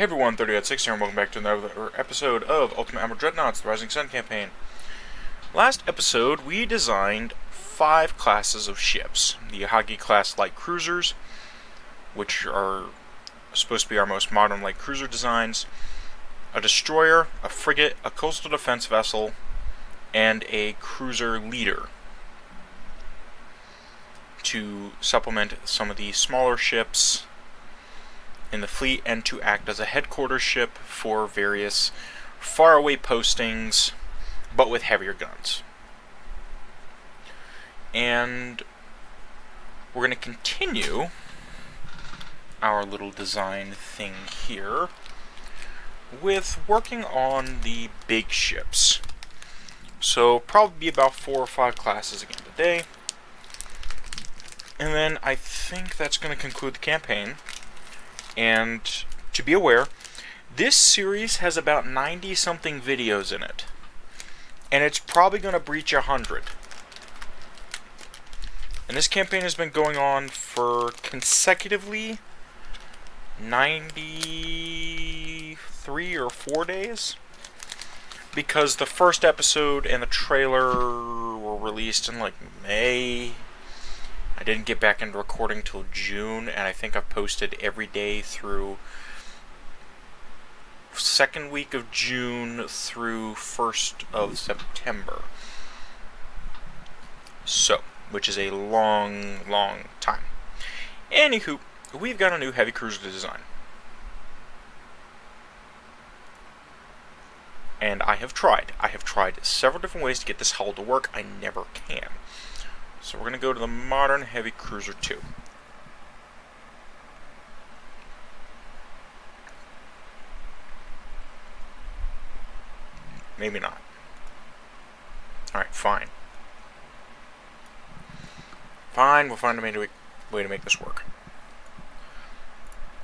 Hey everyone, 30.6 here, and welcome back to another episode of Admiral Dreadnoughts, the Rising Sun campaign. Last episode, we designed 5 classes of ships. The Yahagi class light cruisers, which are supposed to be our most modern light cruiser designs, a destroyer, a frigate, a coastal defense vessel, and a cruiser leader, to supplement some of the smaller ships in the fleet and to act as a headquarters ship for various faraway postings, but with heavier guns. And we're going to continue our little design thing here with working on the big ships. So probably be about 4 or 5 classes again today. And then I think that's going to conclude the campaign. And to be aware, this series has about 90-something videos in it. And it's probably going to breach 100. And this campaign has been going on for consecutively 93 or 4 days. Because the first episode and the trailer were released in like May. I didn't get back into recording till June, and I think I've posted every day through second week of June through 1st of September. So, which is a long, long time. Anywho, we've got a new heavy cruiser to design. And I have tried. Several different ways to get this hull to work. I never can. So we're going to go to the Modern Heavy Cruiser 2. Maybe not. Alright, fine. Fine, we'll find a way to make this work.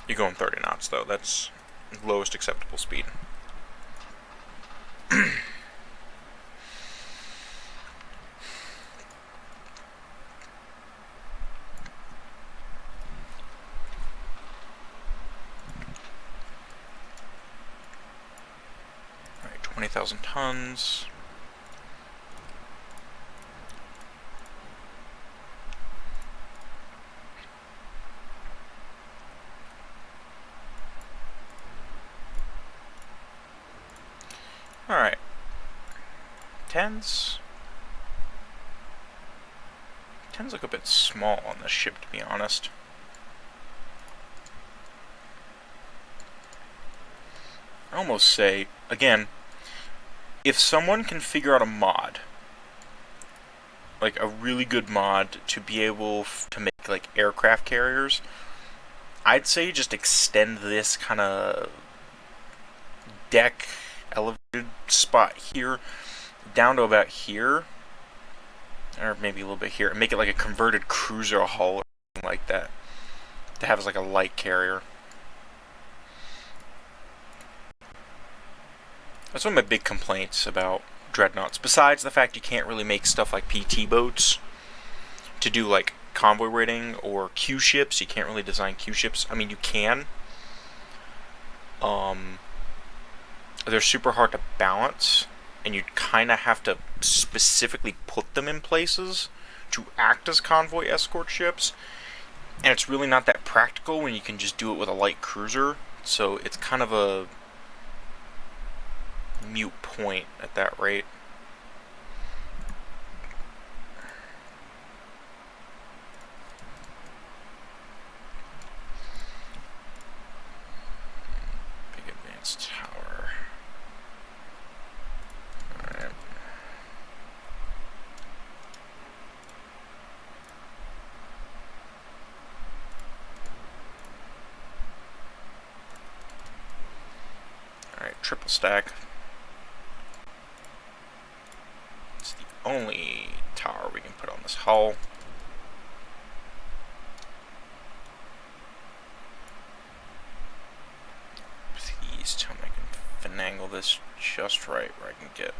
You're going 30 knots, though. That's lowest acceptable speed. 20,000 tons. Alright. 10s. 10s look a bit small on this ship, to be honest. I almost say, again, if someone can figure out a mod, like a really good mod to be able to make like aircraft carriers, I'd say just extend this kind of deck elevated spot here down to about here, or maybe a little bit here, and make it like a converted cruiser hull or something like that to have as like a light carrier. That's one of my big complaints about Dreadnoughts, besides the fact you can't really make stuff like PT boats to do like convoy raiding or Q ships. You can't really design Q ships. I mean, you can. They're super hard to balance, and you kind of have to specifically put them in places to act as convoy escort ships, and it's really not that practical when you can just do it with a light cruiser, so it's kind of a mute point at that rate. Big advanced tower. Alright. Alright, triple stack. Only tower we can put on this hull. Please tell me I can finagle this just right where I can get.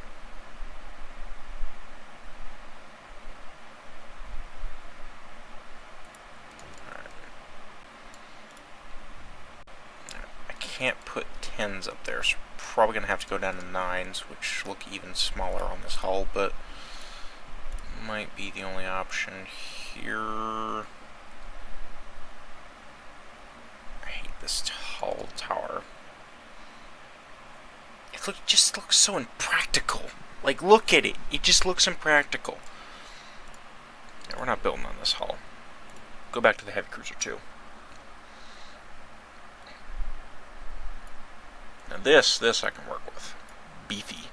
can't put 10s up there, so probably going to have to go down to 9s, which look even smaller on this hull, but might be the only option here. I hate this hull tower. It just looks so impractical. Like, look at it. It just looks impractical. Yeah, we're not building on this hull. Go back to the heavy cruiser 2. Now this I can work with. Beefy.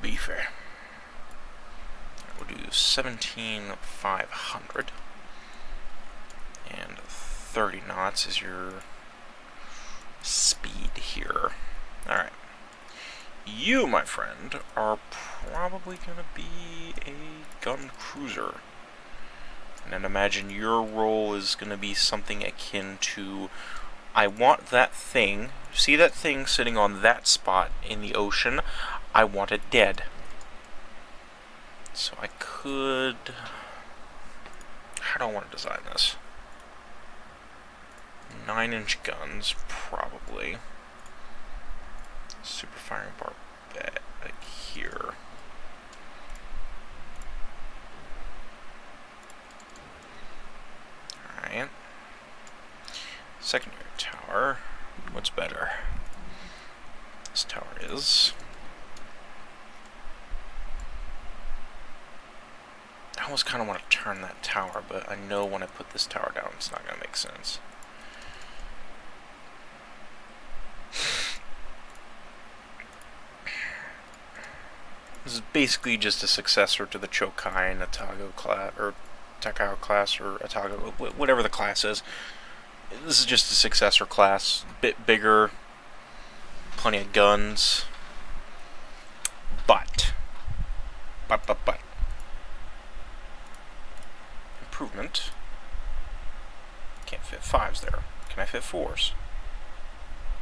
Beefy. We'll do 17,500. And 30 knots is your speed here. Alright. You, my friend, are probably going to be a gun cruiser. And then imagine your role is going to be something akin to, I want that thing, see that thing sitting on that spot in the ocean, I want it dead. So I could, how do I want to design this? 9-inch guns, probably. Super firing barbette, like here. Alright. Secondary tower. What's better? This tower is. I almost kind of want to turn that tower, but I know when I put this tower down, it's not going to make sense. This is basically just a successor to the Chokai and Atago class, or Takao class, or Atago, whatever the class is. This is just a successor class, bit bigger, plenty of guns, but, improvement, can't fit 5s there. Can I fit 4s?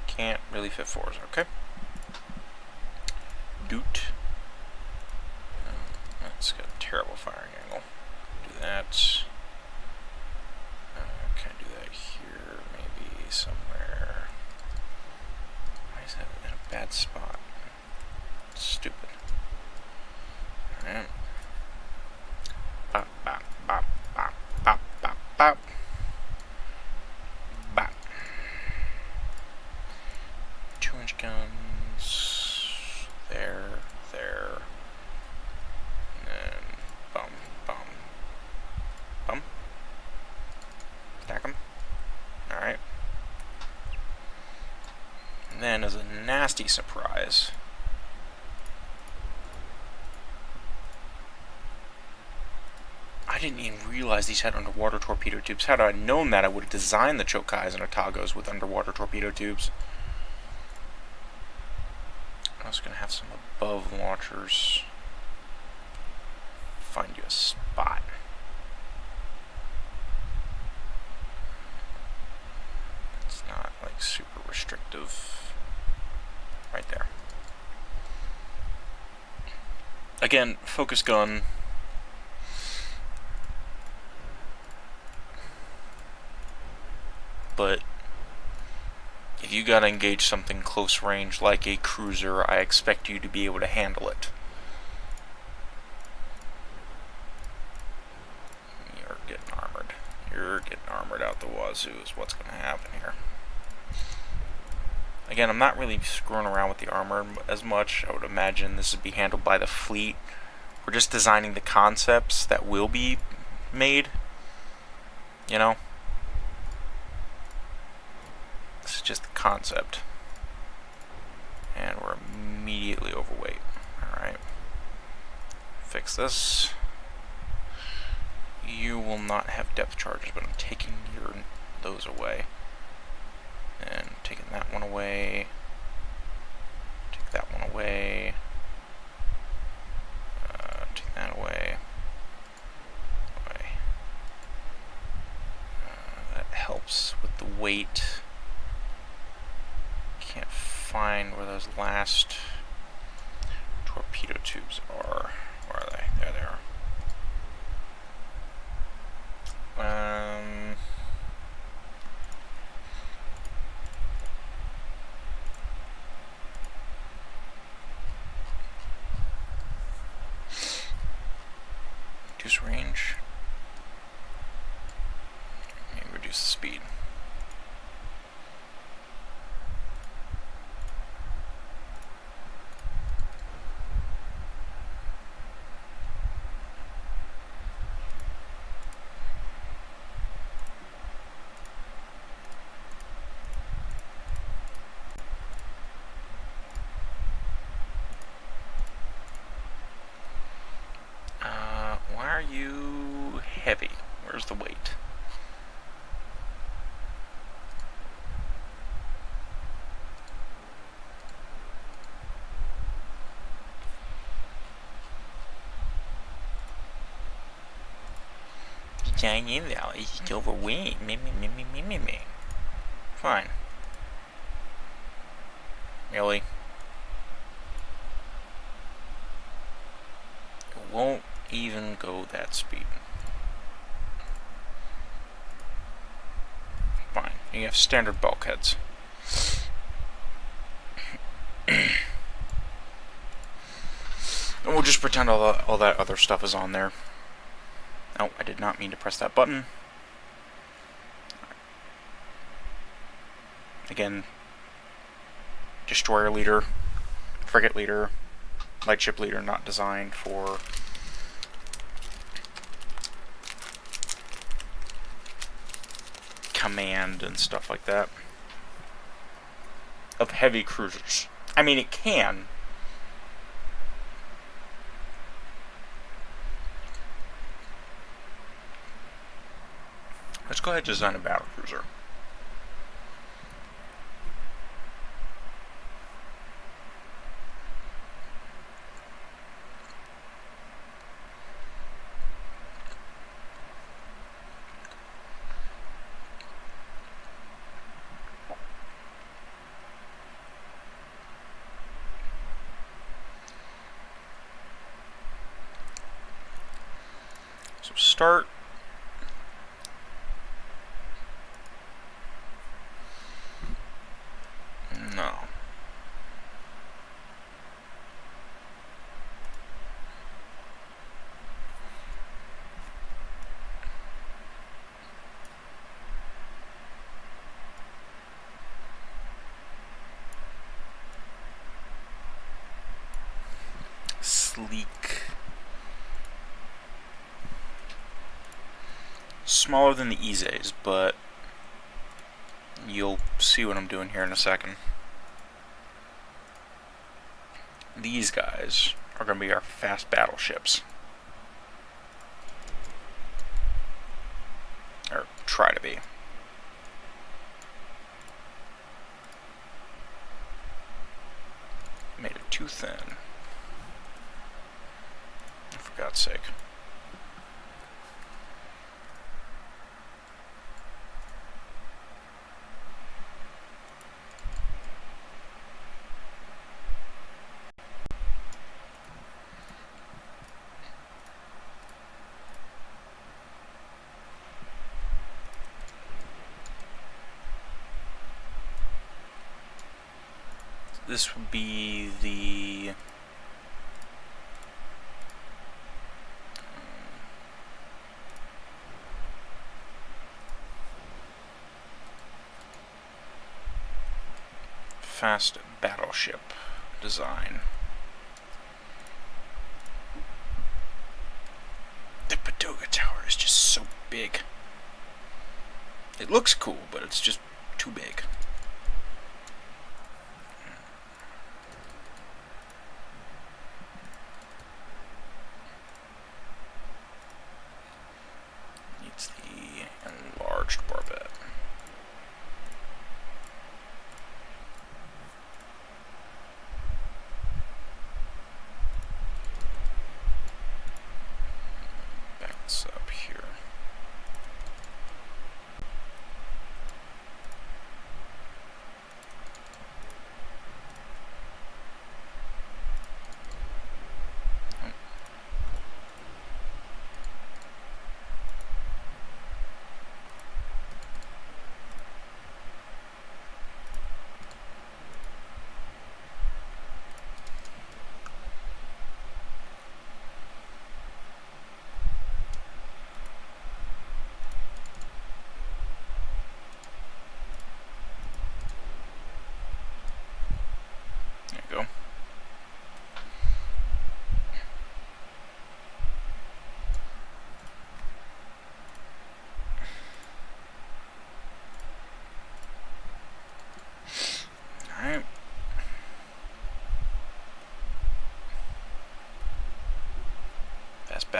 Can't really fit 4s, okay. Doot. It's got a terrible firing angle. Do that. Can I do that here? Maybe somewhere. Why is that in a bad spot? Stupid. Alright. Bop, bop, bop, bop, bop, bop, bop. Bop. 2-inch guns. There. Stack them. Alright. And then, as a nasty surprise, I didn't even realize these had underwater torpedo tubes. Had I known that, I would have designed the Chokais and Otagos with underwater torpedo tubes. I'm also going to have some above launchers. Find you a spot. It's not like super restrictive. Right there. Again, focus gun. But if you gotta engage something close range like a cruiser, I expect you to be able to handle it. You're getting armored. You're getting armored out the wazoo is what's gonna happen here. Again, I'm not really screwing around with the armor as much. I would imagine this would be handled by the fleet. We're just designing the concepts that will be made. You know? This is just the concept. And we're immediately overweight. Alright. Fix this. You will not have depth charges, but I'm taking those away. And taking that one away. Take that one away. Take that away. That helps with the weight. Can't find where those last torpedo tubes are. Where are they? There they are. Reduce range. And reduce the speed. Why are you heavy? Where's the weight? Giant Valley is overweight. Me. Fine. Really? It won't even go that speed. Fine. You have standard bulkheads. And we'll just pretend all that other stuff is on there. Oh, I did not mean to press that button. Again, destroyer leader, frigate leader, lightship leader, not designed for command and stuff like that of heavy cruisers. I mean, it can. Let's go ahead and design a battle cruiser. So start. No. Sleek. Smaller than the Ises, but you'll see what I'm doing here in a second. These guys are going to be our fast battleships. Or try to be. Made it too thin. For God's sake. This would be the fast battleship design. The Padoga Tower is just so big. It looks cool, but it's just too big. Needs the enlarged barbette. That's up here.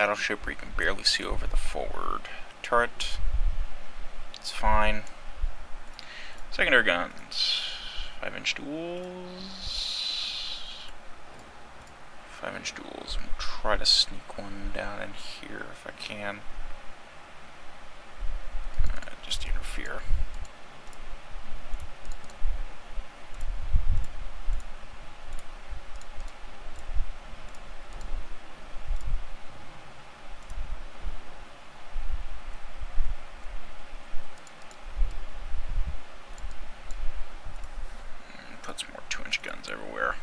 battleship where you can barely see over the forward turret. It's fine. Secondary guns. 5-inch duels. 5-inch duels. We'll try to sneak one down in here if I can. Just interfere. Put some more 2-inch guns everywhere.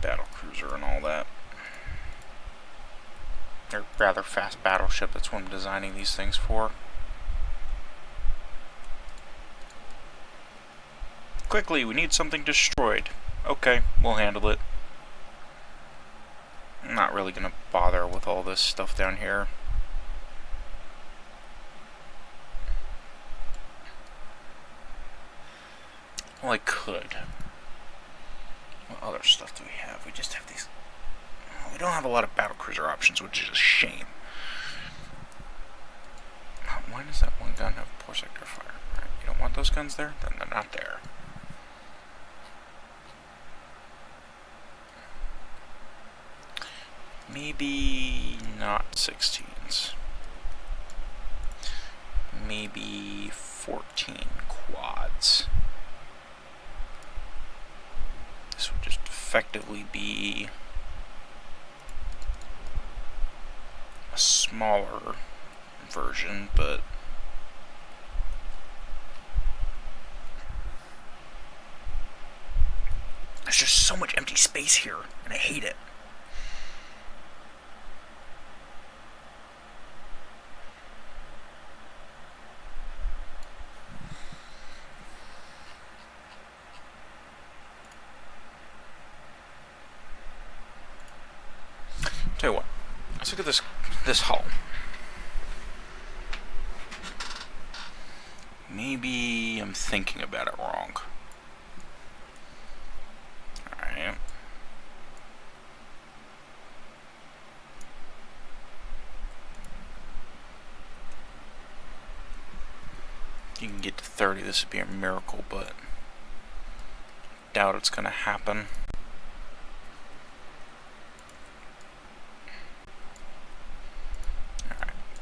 Battle cruiser and all that. Or rather fast battleship, that's what I'm designing these things for. Quickly, we need something destroyed. Okay, we'll handle it. I'm not really gonna bother with all this stuff down here. Well, I could. What other stuff do we have? We just have these. Well, we don't have a lot of battlecruiser options, which is a shame. Why does that one gun have poor sector fire? Right, you don't want those guns there? Then they're not there. Maybe not 16s. Maybe 14 quads. This would just effectively be a smaller version, but there's just so much empty space here, and I hate it. Tell you what, let's look at this hull. Maybe I'm thinking about it wrong. Alright. You can get to 30, this would be a miracle, but doubt it's gonna happen.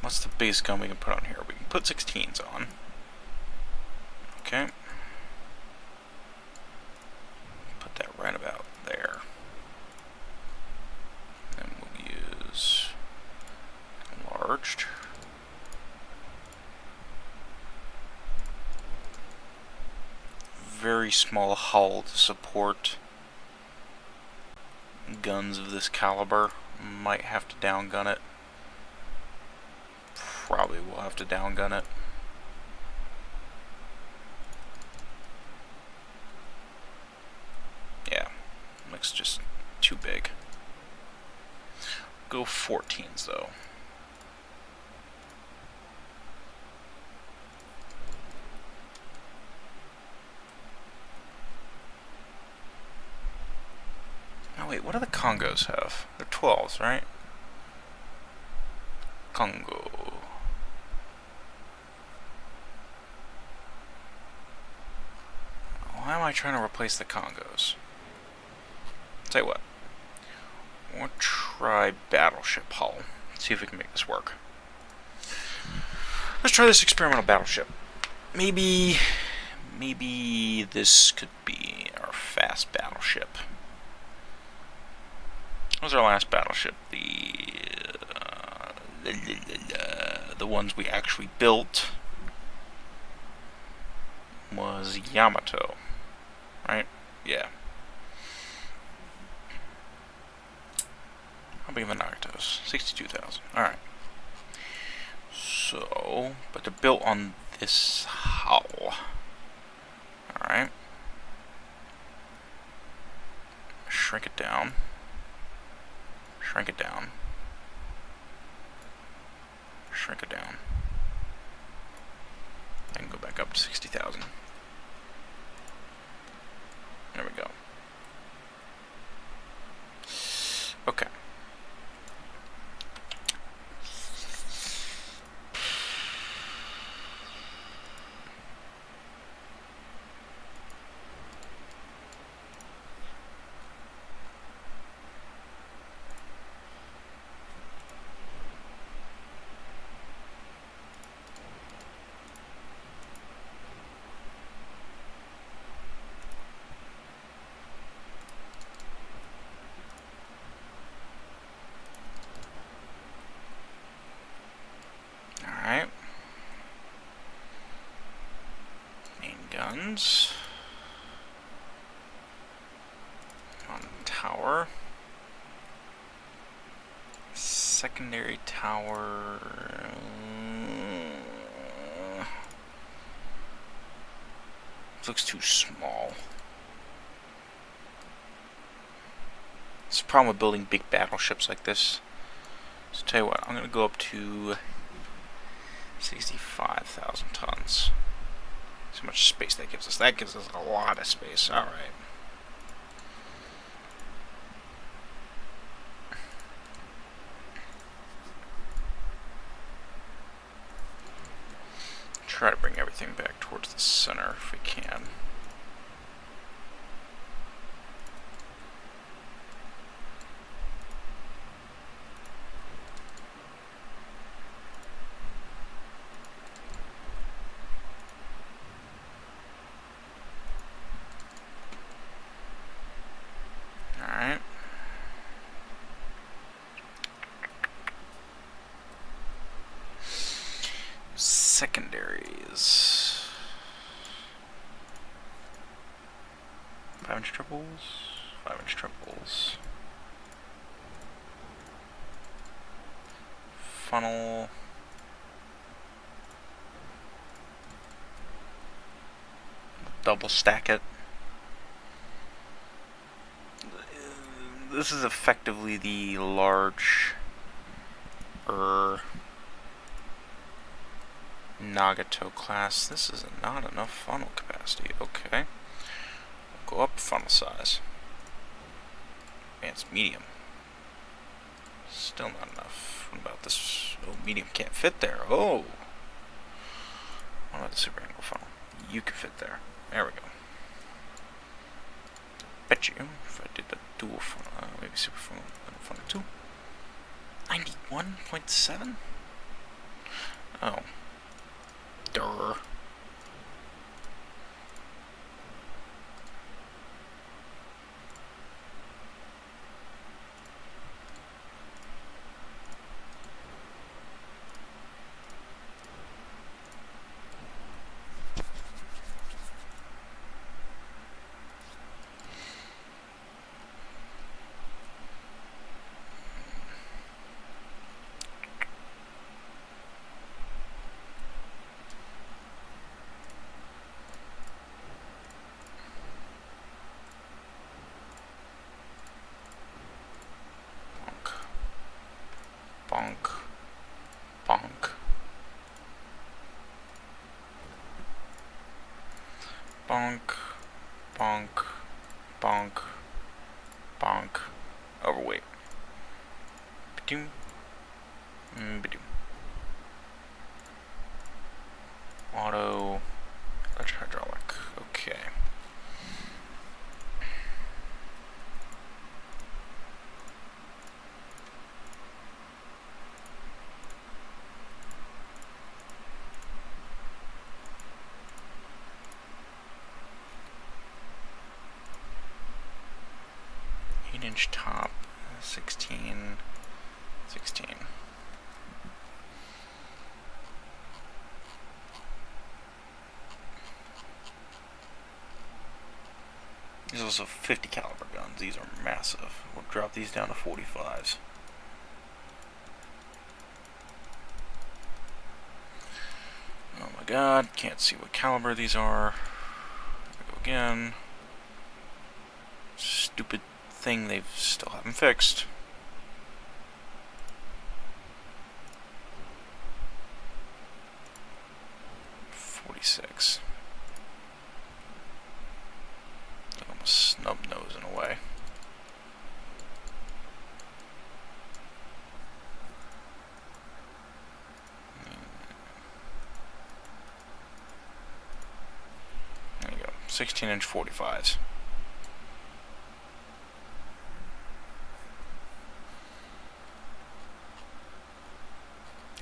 What's the base gun we can put on here? We can put 16s on. Okay. Put that right about there. Then we'll use enlarged. Very small hull to support guns of this caliber. Might have to downgun it. Probably will have to downgun it. Yeah, looks just too big. Go 14s though. Oh wait, what do the Congos have? They're 12s, right? Congo. Why am I trying to replace the Congos? Tell you what. We'll try Battleship hull. See if we can make this work. Let's try this experimental battleship. Maybe this could be our fast battleship. What was our last battleship? The ones we actually built was Yamato, right? Yeah. How big are the Nagatos? 62,000. Alright. So, but they're built on this hull. Alright. Shrink it down. Shrink it down. Shrink it down. I can go back up to 60,000. There we go. drones. On tower. Secondary tower. Looks too small. It's a problem with building big battleships like this. So tell you what, I'm gonna go up to 65,000 tons. See how much space that gives us. That gives us a lot of space. All right. Try to bring everything back towards the center if we can. Alright. Secondaries. 5-inch triples. 5-inch triples. Funnel. Double stack it. This is effectively the large Nagato class. This is not enough funnel capacity. Okay. We'll go up funnel size. Advanced medium. Still not enough. What about this? Oh, medium can't fit there. Oh! What about the super angle funnel? You can fit there. There we go. Bet you, if I did a dual funnel, maybe super funnel, funnel 2. 91.7? Oh. Durr. Bonk. Bonk. Bonk. Bonk. Bonk. Bonk. Overweight. Ba-doom. Ba-doom. Auto. Electric hydraulic. Okay. Inch top, 16, 16. These are also 50 caliber guns. These are massive. We'll drop these down to 45s. Oh my god, can't see what caliber these are. Here we go again. Stupid thing they still haven't fixed. .46. Almost snub nose in a way. There you go. 16-inch 45s.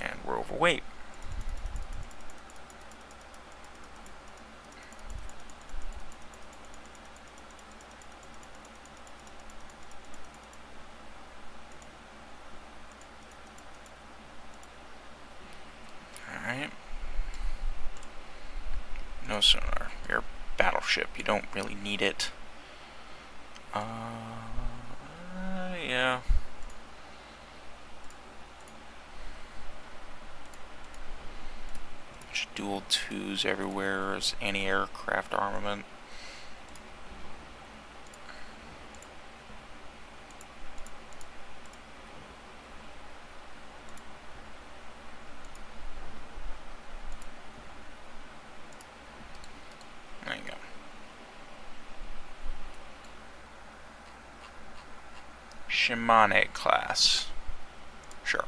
And we're overweight. Alright. No sonar. You're battleship. You don't really need it. Yeah. Just dual 2s everywhere as anti-aircraft armament. There you go. Shimane class. Sure.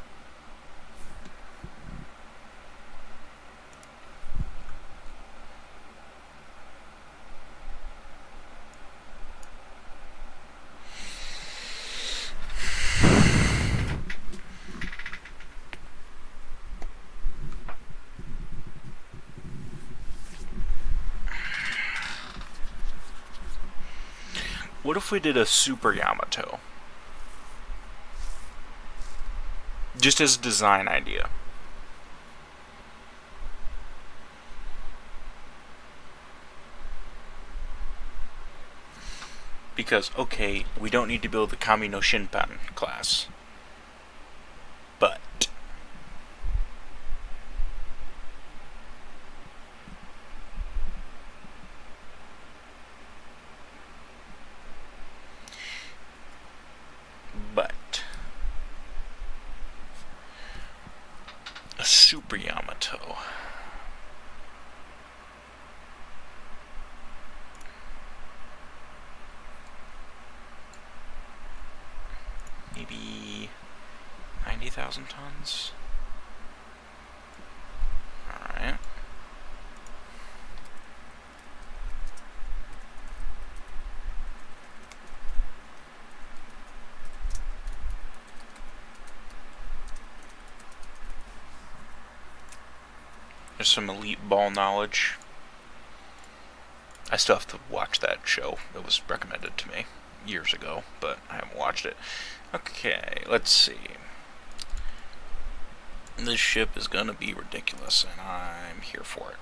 What if we did a Super Yamato? Just as a design idea. Because, okay, we don't need to build the Kami no Shinpan class. But a Super Yamato. Maybe 90,000 tons? Alright. There's some elite ball knowledge. I still have to watch that show. It was recommended to me years ago, but I haven't watched it. Okay, let's see. This ship is gonna be ridiculous, and I'm here for it.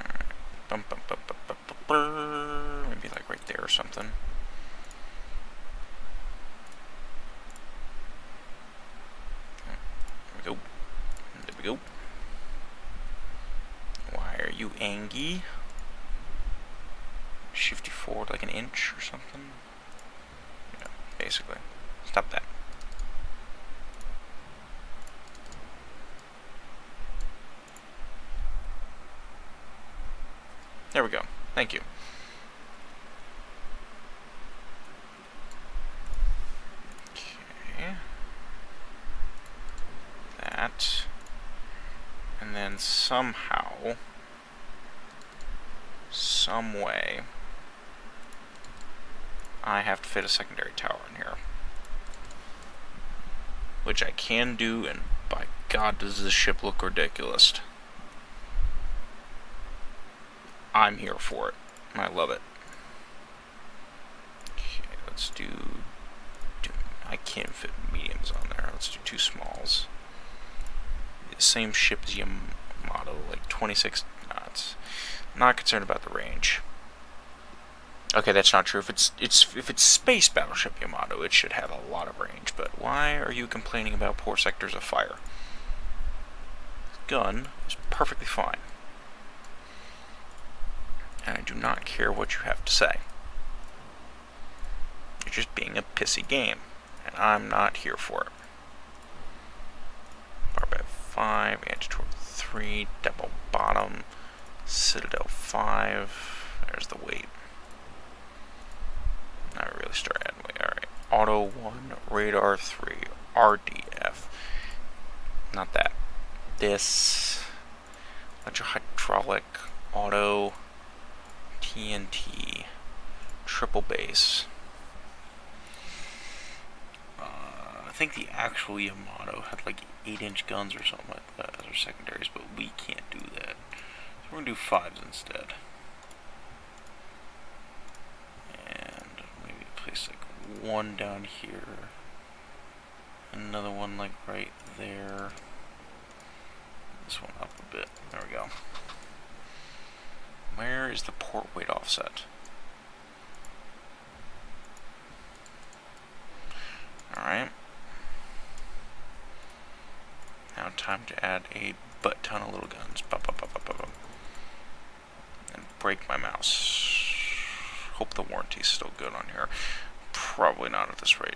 Alright. Bum, bum, bum, bum, bum, bum, bum. Maybe like right there or something. There we go. There we go. Why are you angry? Shift you forward like an inch or something? Yeah, basically. Stop that. There we go. Thank you. Okay. That. And then somehow, some way, I have to fit a secondary tower in here. Which I can do, and by God does this ship look ridiculous. I'm here for it. I love it. Okay, let's do I can't fit mediums on there. Let's do 2 smalls. The same ship as Yamato, like 26 knots. Not concerned about the range. Okay, that's not true. If it's space battleship Yamato, it should have a lot of range. But why are you complaining about poor sectors of fire? This gun is perfectly fine. And I do not care what you have to say. You're just being a pissy game, and I'm not here for it. Barbette 5, Antitor 3, double bottom, Citadel 5. There's the weight. Now we really start adding weight. Alright. Auto 1, Radar 3, RDF. Not that. This. Electrohydraulic, Auto, TNT, triple base. I think the actual Yamato had like 8-inch guns or something like that as our secondaries, but we can't do that. So we're going to do 5s instead. And maybe place like 1 down here. Another one like right there. This one up a bit. There we go. Where is the port weight offset? Alright. Now time to add a butt ton of little guns. And break my mouse. Hope the warranty's still good on here. Probably not at this rate.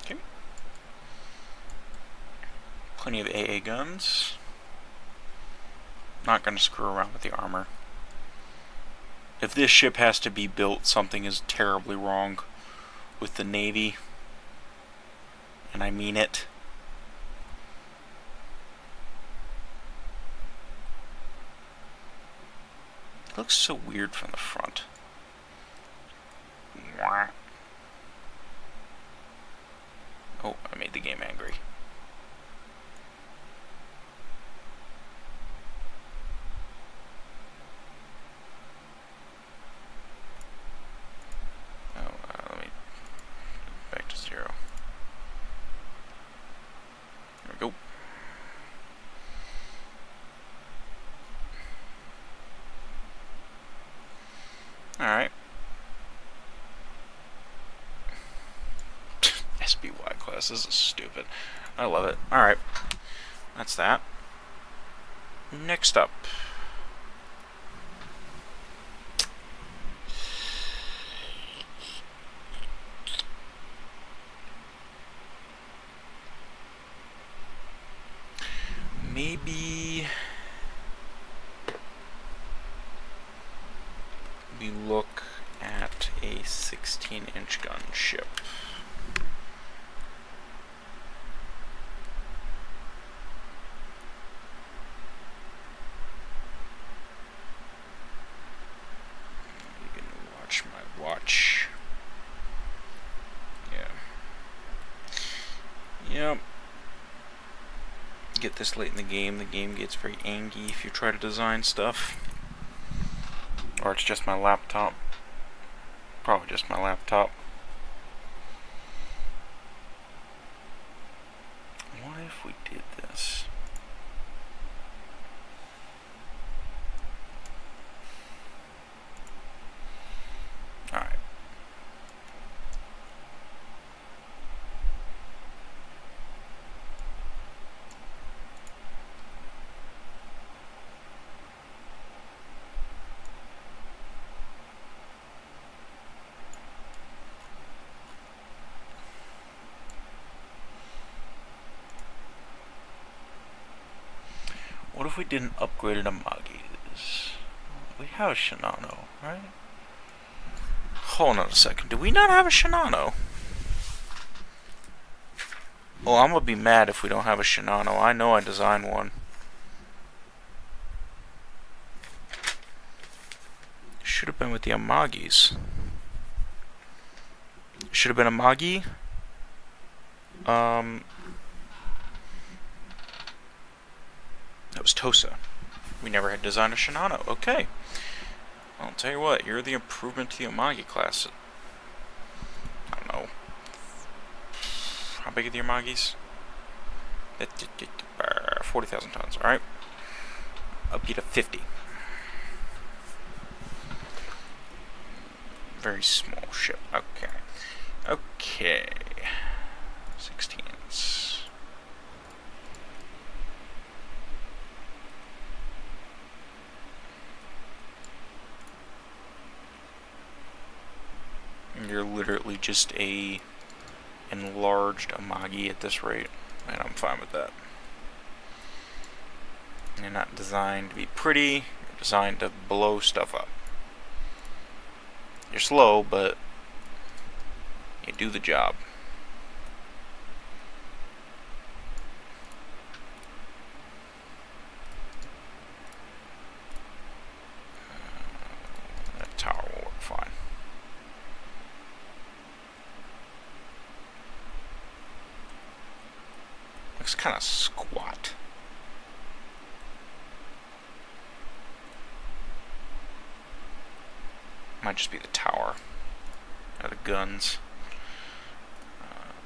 Okay. Plenty of AA guns. Not going to screw around with the armor. If this ship has to be built, something is terribly wrong with the Navy. And I mean it. It looks so weird from the front. Oh, I made the game angry. Let me back to 0. There we go. Alright. SBY class, this is stupid. I love it. Alright. That's that. Next up. Maybe we look at a 16-inch gun ship. You can watch my watch. Yeah. Yep. Get this late in the game gets very angry if you try to design stuff. Or it's just my laptop. Probably just my laptop. What if we did this? Alright. What if we didn't upgrade it to Magis? We have a Shinano, right? Hold on a second. Do we not have a Shinano? Well, I'm gonna be mad if we don't have a Shinano. I know I designed one. Should have been with the Amagis. Should have been a Magi. That was Tosa. We never had designed a Shinano. Okay. Well, I'll tell you what, you're the improvement to the Amagi class. I don't know. How big are the Amagis? 40,000 tons, alright. Up you to 50. Very small ship. Okay. Okay. 16s. You're literally just a enlarged Amagi at this rate, and I'm fine with that. You're not designed to be pretty, you're designed to blow stuff up. You're slow, but you do the job. That tower will work fine. Looks kind of squat. Might just be the tower. Or the guns.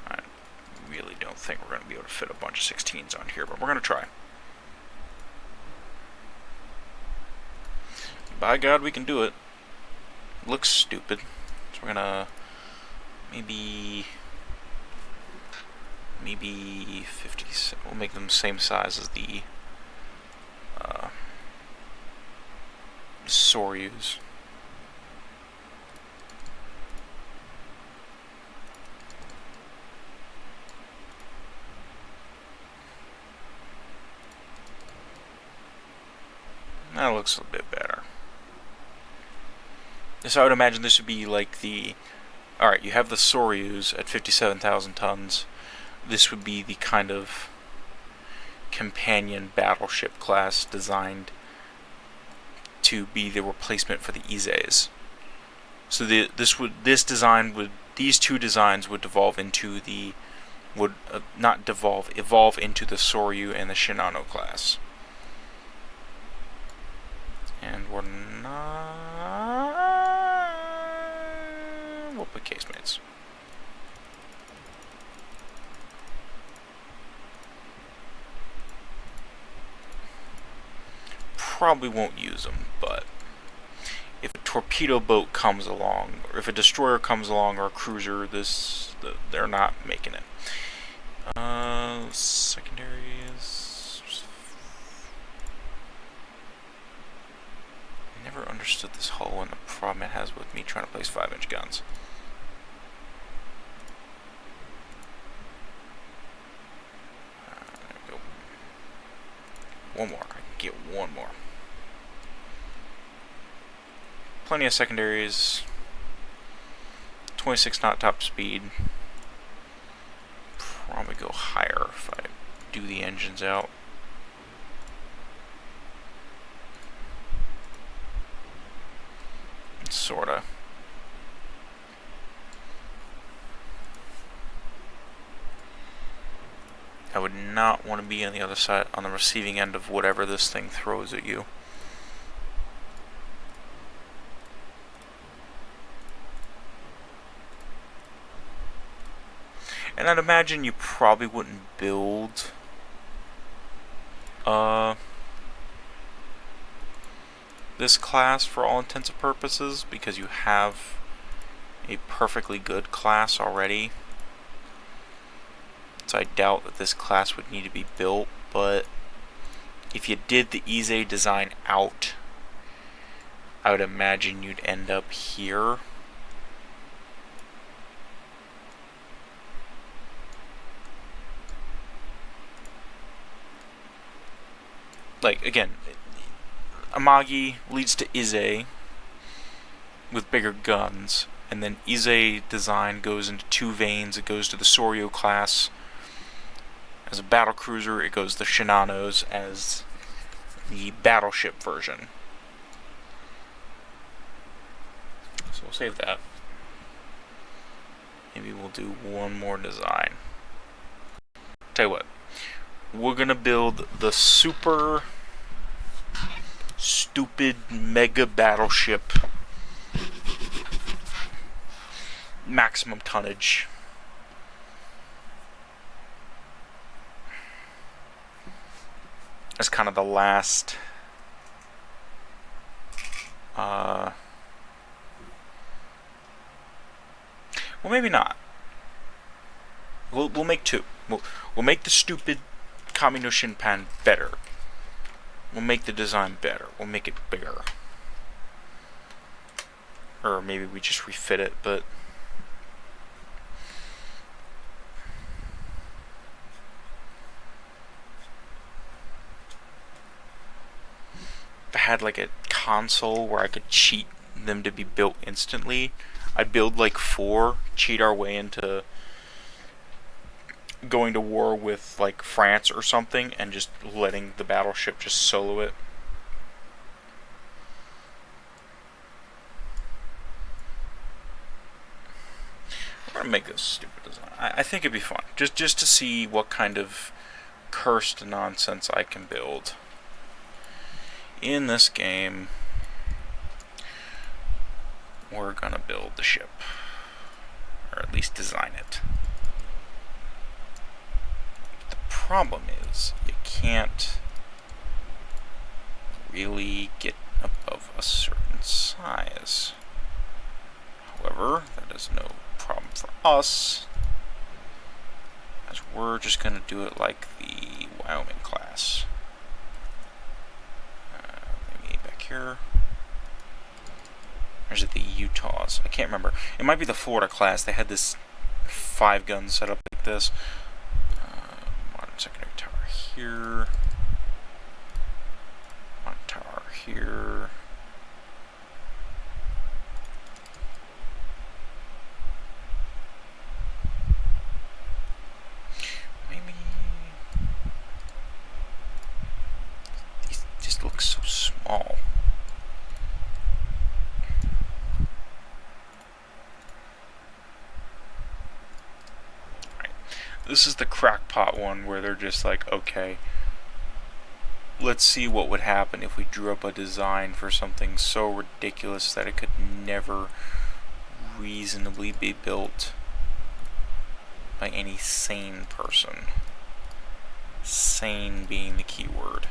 I really don't think we're going to be able to fit a bunch of 16s on here, but we're going to try. By God, we can do it. Looks stupid. So we're going to maybe 50. We'll make them the same size as the Soryus. That looks a bit better. So I would imagine this would be like the... Alright, you have the Soryus at 57,000 tons. This would be the kind of companion battleship class designed to be the replacement for the Iseis. So these two designs would evolve into the evolve into the Soryu and the Shinano class. And we're not... We'll put casemates. Probably won't use them, but if a torpedo boat comes along, or if a destroyer comes along, or a cruiser, they're not making it. Secondaries... I never understood this hull and the problem it has with me trying to place 5-inch guns. There we go. One more. I can get one more. Plenty of secondaries. 26 knot top speed. Probably go higher if I do the engines out. Sorta. I would not want to be on the other side, on the receiving end of whatever this thing throws at you. And I'd imagine you probably wouldn't build this class for all intents and purposes because you have a perfectly good class already. So I doubt that this class would need to be built, but if you did the Ise design out, I would imagine you'd end up here. Like, again, Amagi leads to Ise with bigger guns, and then Ise design goes into two veins. It goes to the Soryu class as a battle cruiser, it goes to Shinanos as the battleship version. So we'll save that. Maybe we'll do one more design. Tell you what, we're gonna build the super stupid mega battleship, maximum tonnage. As kind of the last well, maybe not. We'll make two. We'll make the stupid Kami no Shinpan better. We'll make the design better. We'll make it bigger. Or maybe we just refit it, but if I had like a console where I could cheat them to be built instantly, I'd build like 4, cheat our way into going to war with like France or something, and just letting the battleship just solo it. I'm gonna make this stupid design. I think it'd be fun, just to see what kind of cursed nonsense I can build in this game we're gonna build the ship. Or at least design it. The problem is, you can't really get above a certain size. However, that is no problem for us, as we're just going to do it like the Wyoming class. Maybe back here. Or is it the Utahs? I can't remember. It might be the Florida class. They had this 5-gun setup like this. Modern secondary tower here. Modern tower here. Maybe these just look so small. This is the crackpot one where they're just like, okay, let's see what would happen if we drew up a design for something so ridiculous that it could never reasonably be built by any sane person. Sane being the key word.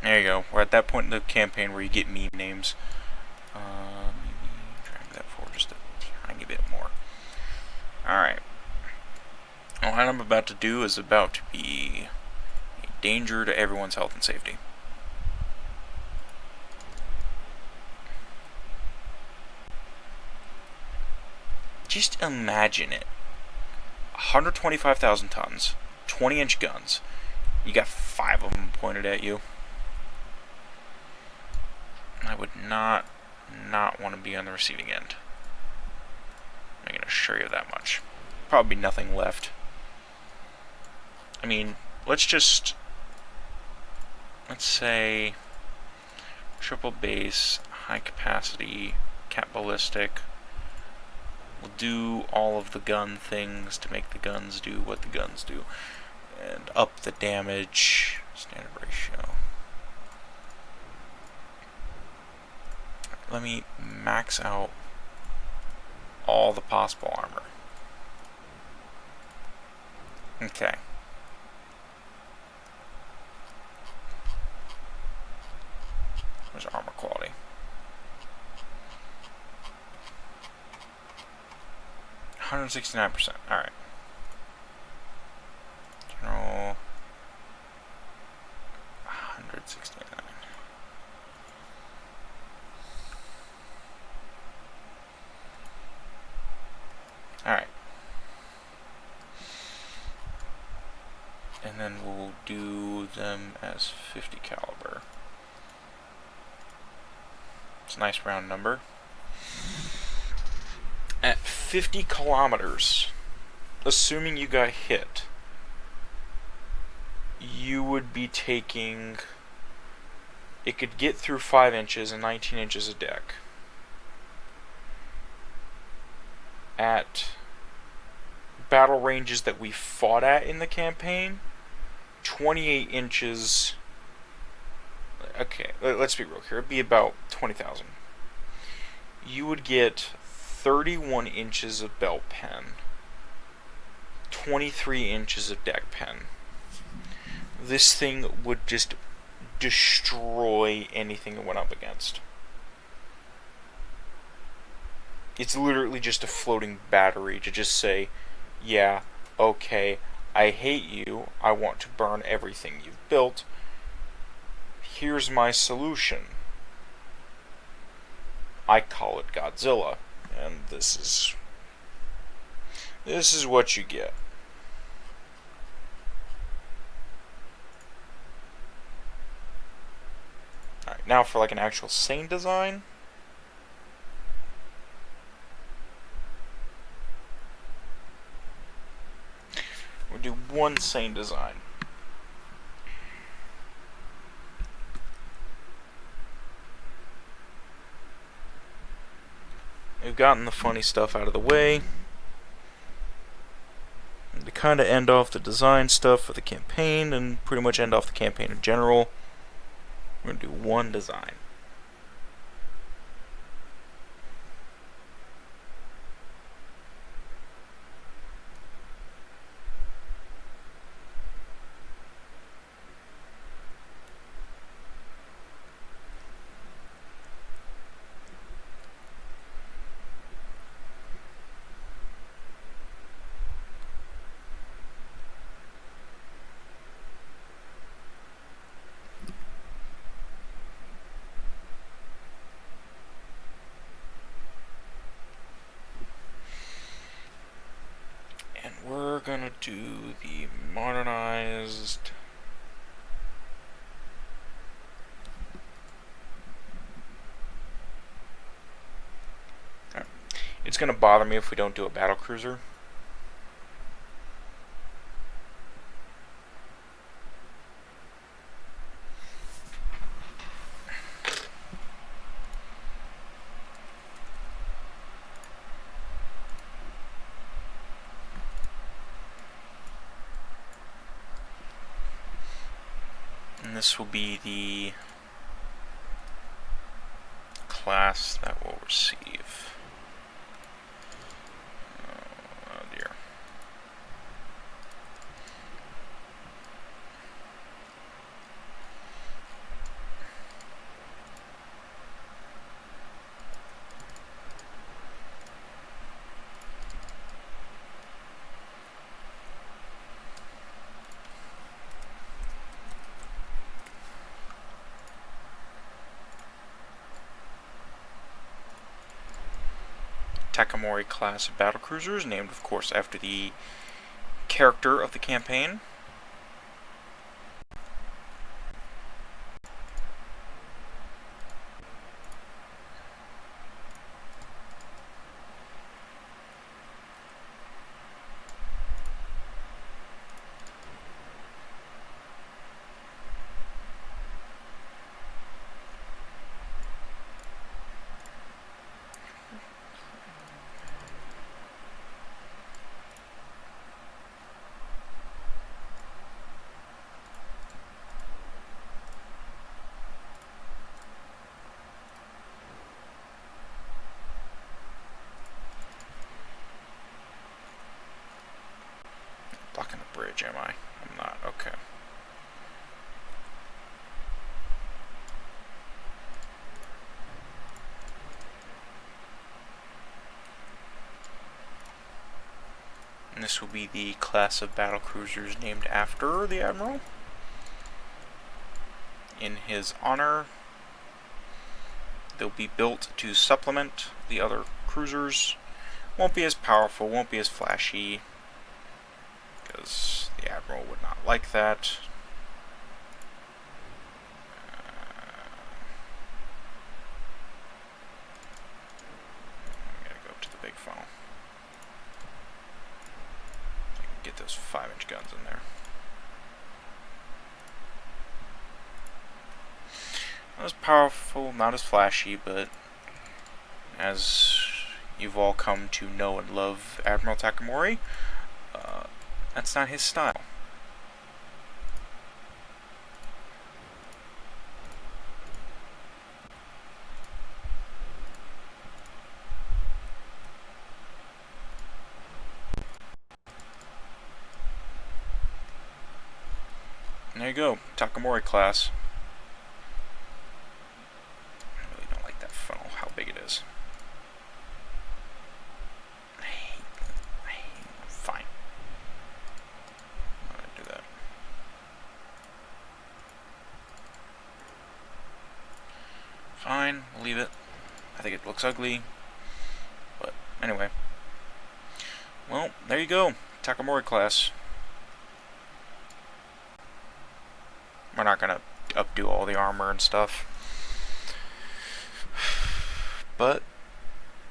There you go. We're at that point in the campaign where you get meme names. Maybe drag that forward just a tiny bit more. Alright. What I'm about to do is about to be a danger to everyone's health and safety. Just imagine it. 125,000 tons, 20-inch guns. You got 5 of them pointed at you. I would not want to be on the receiving end. I can assure you that much. Probably nothing left. I mean, let's say triple base, high capacity, cap ballistic. We'll do all of the gun things to make the guns do what the guns do. And up the damage, standard ratio. Let me max out all the possible armor. Okay. Where's armor quality? %. Alright. General 169. Alright. And then we'll do them as 50 caliber. It's a nice round number. At 50 kilometers, assuming you got hit, you would be taking... It could get through 5 inches and 19 inches of deck. At battle ranges that we fought at in the campaign, 28 inches... Okay, let's be real here. It'd be about 20,000. You would get 31 inches of belt pen, 23 inches of deck pen. This thing would just destroy anything it went up against. It's literally just a floating battery to just say, yeah, okay, I hate you, I want to burn everything you've built, here's my solution. I call it Godzilla, and this is what you get. Alright, now for like an actual sane design. We'll do one sane design. we've gotten the funny stuff out of the way. To kind of end off the design stuff for the campaign and pretty much end off the campaign in general, we're going to do one design. We're gonna do the modernized. It's gonna bother me if we don't do a battle cruiser. And this will be the class that will receive. Oh dear. Takamori class of battlecruisers, named of course after the character of the campaign. Blocking the bridge, am I? I'm not. Okay. And this will be the class of battlecruisers named after the Admiral. In his honor, they'll be built to supplement the other cruisers. Won't be as powerful, won't be as flashy, because the Admiral would not like that. I'm gonna go up to the big funnel. I can get those 5-inch guns in there. Not as powerful, not as flashy, but as you've all come to know and love Admiral Takamori, that's not his style. And there you go, Takamori class. I really don't like that funnel, how big it is. Fine. I'm gonna do that. Fine, we'll leave it. I think it looks ugly. But anyway. Well, there you go. Takamori class. We're not gonna updo all the armor and stuff. But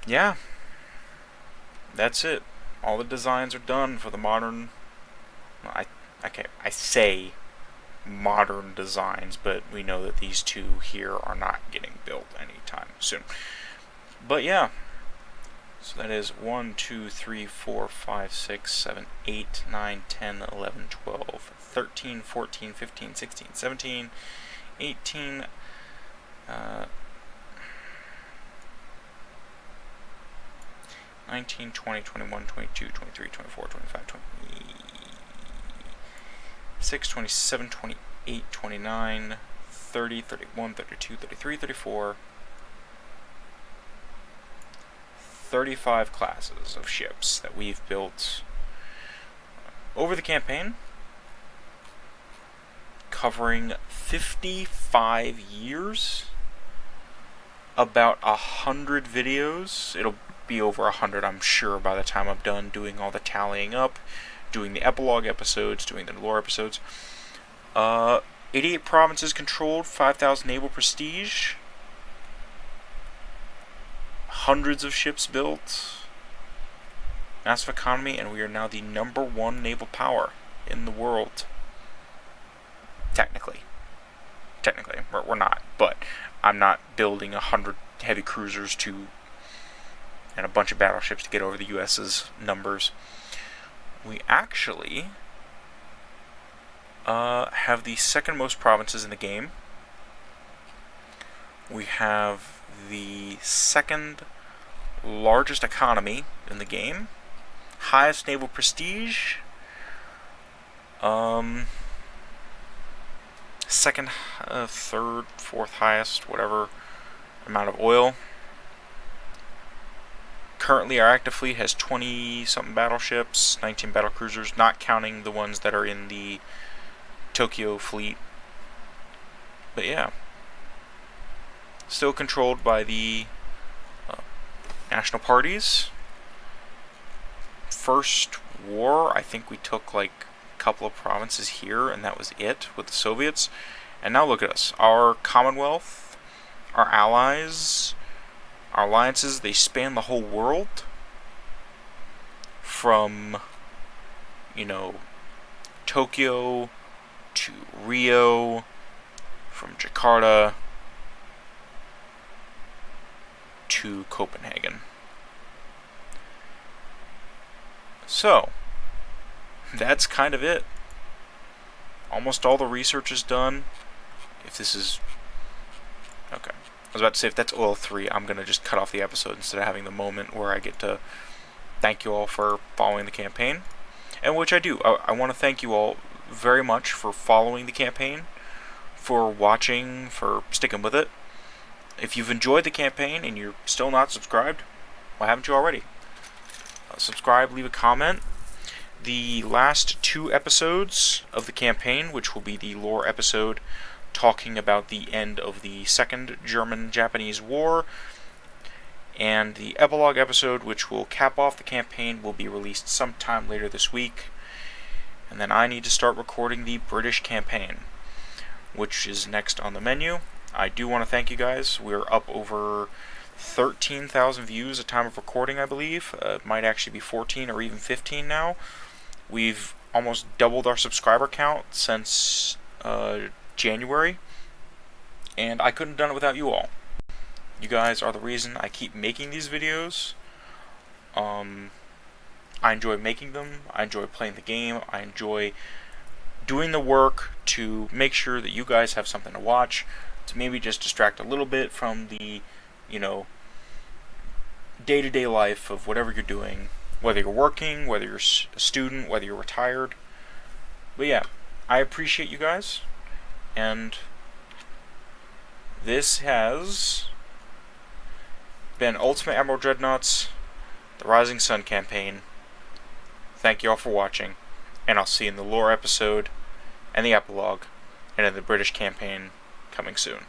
yeah. That's it. All the designs are done for the modern. I say modern designs, but we know that these two here are not getting built anytime soon. But yeah, So that is 1, 2, 3, 4, 5, 6, 7, 8, 9, 10, 11, 12, 13, 14, 15, 16, 17, 18, 19, 20, 21, 22, 23, 24, 25, 26, 27, 28, 29, 30, 31, 32, 33, 34, 35 classes of ships that we've built over the campaign, covering 55 years, about 100 videos. It'll be over 100, I'm sure, by the time I'm done doing all the tallying up, doing the epilogue episodes, doing the lore episodes. 88 provinces controlled, 5,000 naval prestige, hundreds of ships built, massive economy, and we are now the #1 naval power in the world. Technically, we're not, but I'm not building 100 heavy cruisers and a bunch of battleships to get over the US's numbers. We actually have the second most provinces in the game. We have the second largest economy in the game, highest naval prestige, second, third, fourth highest, whatever amount of oil. Currently, our active fleet has 20-something battleships, 19 battlecruisers, not counting the ones that are in the Tokyo fleet. But yeah, still controlled by the national parties. First war, I think we took like a couple of provinces here, and that was it with the Soviets. And now look at us. Our Commonwealth, our allies, our alliances, they span the whole world. From, Tokyo to Rio, from Jakarta to Copenhagen. So, that's kind of it. Almost all the research is done. If this is... Okay. I was about to say, if that's oil 3, I'm going to just cut off the episode instead of having the moment where I get to thank you all for following the campaign. And which I do. I want to thank you all very much for following the campaign, for watching, for sticking with it. If you've enjoyed the campaign and you're still not subscribed, why haven't you already? Subscribe, leave a comment. The last 2 episodes of the campaign, which will be the lore episode talking about the end of the Second German-Japanese War, and the epilogue episode, which will cap off the campaign, will be released sometime later this week. And then I need to start recording the British campaign, which is next on the menu. I do want to thank you guys. We're up over 13,000 views at time of recording, I believe. It might actually be 14 or even 15 now. We've almost doubled our subscriber count since January, and I couldn't have done it without you all. You guys are the reason I keep making these videos. I enjoy making them. I enjoy playing the game. I enjoy doing the work to make sure that you guys have something to watch, to maybe just distract a little bit from the, day-to-day life of whatever you're doing, whether you're working, whether you're a student, whether you're retired. But yeah, I appreciate you guys, and this has been Ultimate Admiral Dreadnoughts, the Rising Sun campaign. Thank you all for watching, and I'll see you in the lore episode, and the epilogue, and in the British campaign coming soon.